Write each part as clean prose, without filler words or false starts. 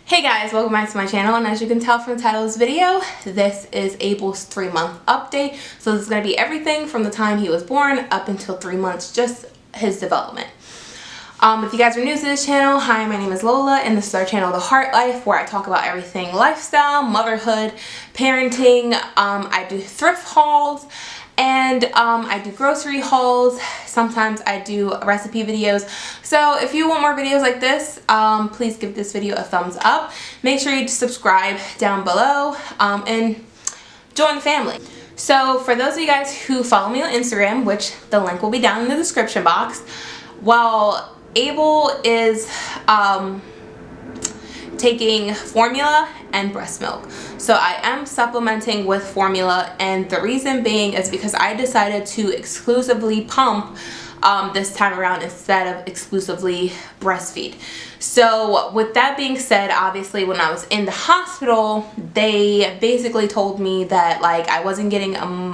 Hey guys, welcome back to my channel, and as you can tell from the title of this video, this is Abel's 3-month update. So this is going to be everything from the time he was born up until 3 months, just his development. If you guys are new to this channel, hi, my name is Lola, and this is our channel, TheHartLife, where I talk about everything lifestyle, motherhood, parenting. I do thrift hauls, and I do grocery hauls. Sometimes I do recipe videos. So if you want more videos like this, please give this video a thumbs up. Make sure you subscribe down below and join the family. So for those of you guys who follow me on Instagram, which the link will be down in the description box, well, Abel is taking formula and breast milk. So I am supplementing with formula, and the reason being is because I decided to exclusively pump this time around instead of exclusively breastfeed. So with that being said, obviously when I was in the hospital, they basically told me that like I wasn't getting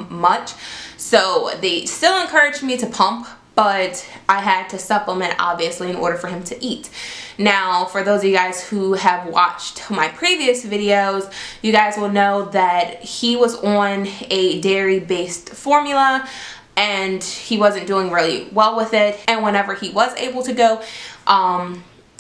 much, so they still encouraged me to pump, but I had to supplement obviously in order for him to eat. Now, for those of you guys who have watched my previous videos, you guys will know that he was on a dairy-based formula and he wasn't doing really well with it. And whenever he was able to go,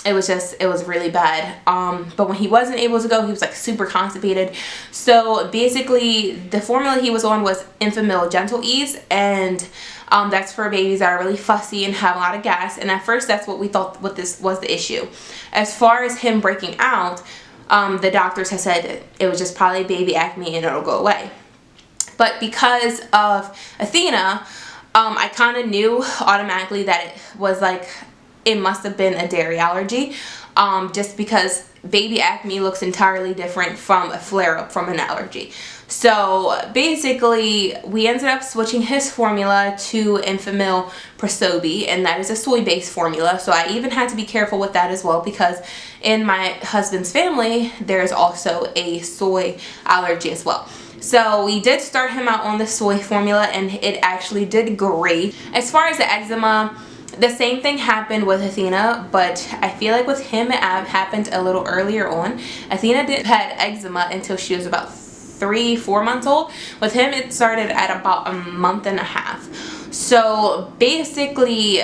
it was really bad. But when he wasn't able to go, he was like super constipated. So basically the formula he was on was Infamil Gentle Ease, and that's for babies that are really fussy and have a lot of gas. And at first that's what we thought this was the issue. As far as him breaking out, the doctors have said it was just probably baby acne and it'll go away. But because of Athena, I kind of knew automatically that it was like, it must have been a dairy allergy, just because baby acne looks entirely different from a flare-up from an allergy. So basically we ended up switching his formula to Infamil Prosobi, and that is a soy-based formula. So I even had to be careful with that as well, because in my husband's family there's also a soy allergy as well. So we did start him out on the soy formula, and it actually did great. As far as the eczema, the same thing happened with Athena, but I feel like with him it happened a little earlier on. Athena didn't have eczema until she was about 3-4 months old. With him it started at about a month and a half. So basically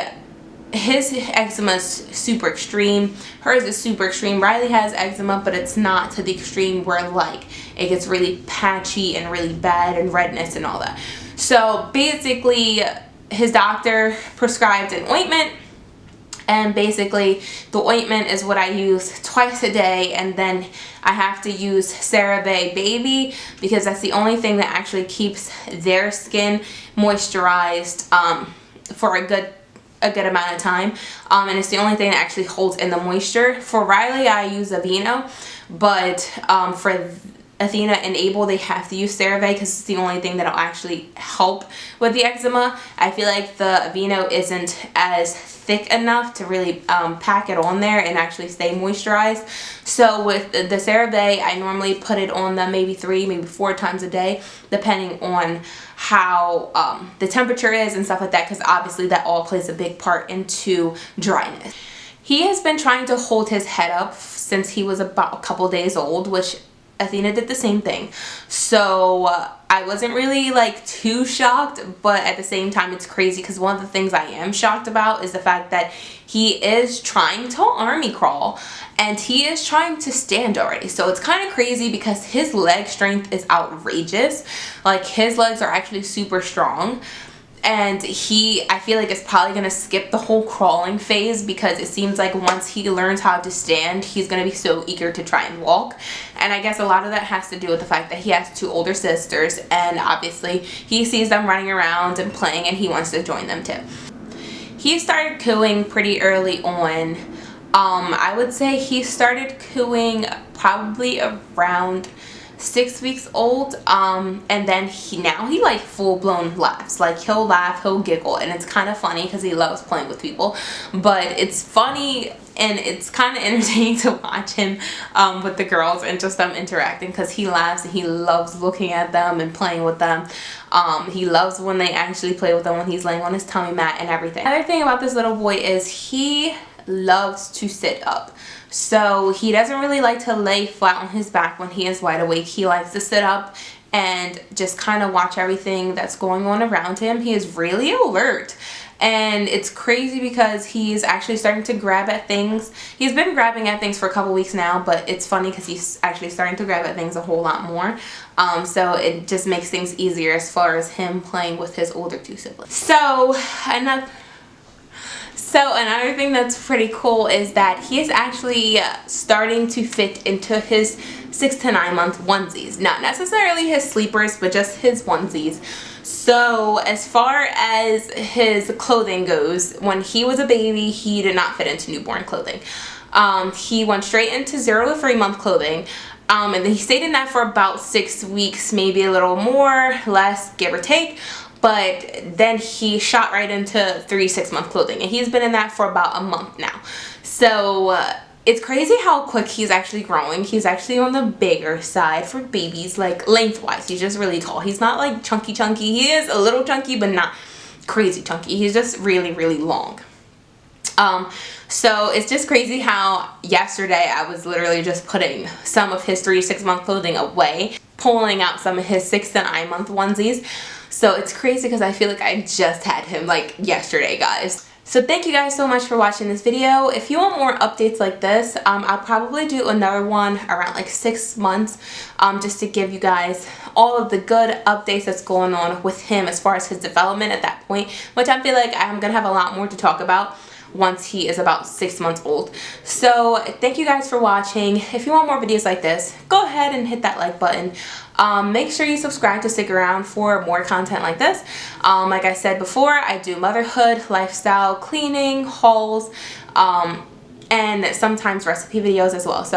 his eczema is super extreme. Hers is super extreme. Ryleigh has eczema, but it's not to the extreme where like it gets really patchy and really bad and redness and all that. So basically his doctor prescribed an ointment, and basically the ointment is what I use twice a day, and then I have to use CeraVe Baby because that's the only thing that actually keeps their skin moisturized for a good amount of time, and it's the only thing that actually holds in the moisture. For Ryleigh I use Aveeno, but for Athena and Abel they have to use CeraVe because it's the only thing that'll actually help with the eczema. I feel like the Aveeno isn't as thick enough to really pack it on there and actually stay moisturized. So with the CeraVe, I normally put it on them maybe 3, maybe 4 times a day, depending on how the temperature is and stuff like that, because obviously that all plays a big part into dryness. He has been trying to hold his head up since he was about a couple days old, which Athena did the same thing. So I wasn't really like too shocked, but at the same time it's crazy because one of the things I am shocked about is the fact that he is trying to army crawl and he is trying to stand already. So it's kind of crazy because his leg strength is outrageous. Like his legs are actually super strong. And I feel like is probably going to skip the whole crawling phase, because it seems like once he learns how to stand, he's going to be so eager to try and walk. And I guess a lot of that has to do with the fact that he has 2 older sisters, and obviously he sees them running around and playing and he wants to join them too. He started cooing pretty early on. I would say he started cooing probably around 6 weeks old, and then now he like full-blown laughs. Like he'll laugh, he'll giggle, and it's kind of funny because he loves playing with people. But it's funny and it's kind of entertaining to watch him with the girls and just them interacting, because he laughs and he loves looking at them and playing with them. He loves when they actually play with him when he's laying on his tummy mat and everything. Another thing about this little boy is he loves to sit up. So he doesn't really like to lay flat on his back when he is wide awake. He likes to sit up and just kind of watch everything that's going on around him. He is really alert. And it's crazy because he's actually starting to grab at things. He's been grabbing at things for a couple weeks now, but it's funny because he's actually starting to grab at things a whole lot more. So it just makes things easier as far as him playing with his older 2 siblings. So another thing that's pretty cool is that he is actually starting to fit into his 6 to 9 month onesies. Not necessarily his sleepers, but just his onesies. So as far as his clothing goes, when he was a baby, he did not fit into newborn clothing. He went straight into 0 to 3 month clothing. And then he stayed in that for about 6 weeks, maybe a little more, less, give or take. But then he shot right into 3 6-month clothing, and he's been in that for about a month now. So it's crazy how quick he's actually growing. He's actually on the bigger side for babies, like lengthwise. He's just really tall. He's not like chunky. He is a little chunky, but not crazy chunky. He's just really, really long. So it's just crazy how yesterday I was literally just putting some of his 3 6-month clothing away, pulling out some of his 6 to 9 month onesies. So it's crazy because I feel like I just had him like yesterday, guys. So thank you guys so much for watching this video. If you want more updates like this, I'll probably do another one around like 6 months, just to give you guys all of the good updates that's going on with him as far as his development at that point, which I feel like I'm gonna have a lot more to talk about once he is about 6 months old. So thank you guys for watching. If you want more videos like this, go ahead and hit that like button. Make sure you subscribe to stick around for more content like this. Like I said before, I do motherhood, lifestyle, cleaning, hauls, and sometimes recipe videos as well. So